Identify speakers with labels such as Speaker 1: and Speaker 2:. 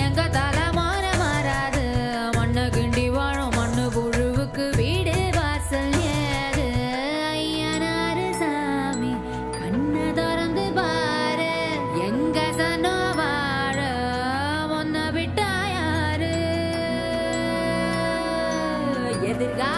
Speaker 1: எங்க தலைமுறை மாறாது. மண்ணு கிண்டி வாழும் மண்ணு புழுவுக்கு வீடு வாசல் ஏது. ஐயனாரு சாமி கண்ணை திறந்து பாரு, எங்க சனோ வாழ முன்ன விட்டா யாரு? எதிர்கா